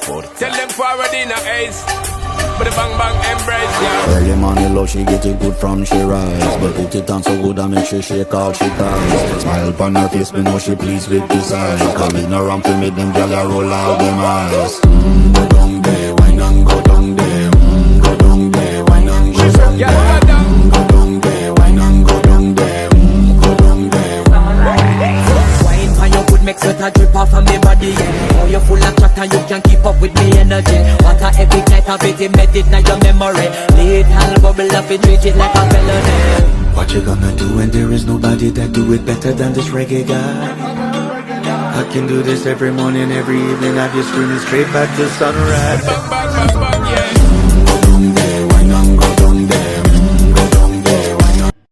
Tell them forward in a ace. But the bang bang embrace, yeah. Early morning love, she get it good from she rise. But put it on so good I make she shake all she cries. Smile upon her face, me know she pleased with this eyes. Coming around to make them gyal a roll out them eyes. Go down there, wine and go down there. Go down there, wine and go down there. Go down there, wine and go down there. Go down there. Wine for your good make sweat a drip off of me body, yeah. Oh, you full of chat and you can keep up with me energy. What a epic night of it, embedded in your memory. Little bubble up and treat it like a felony. What you gonna do when there is nobody that do it better than this reggae guy? I can do this every morning, every evening. Have you screaming straight back to sunrise. Bang bang bang bang.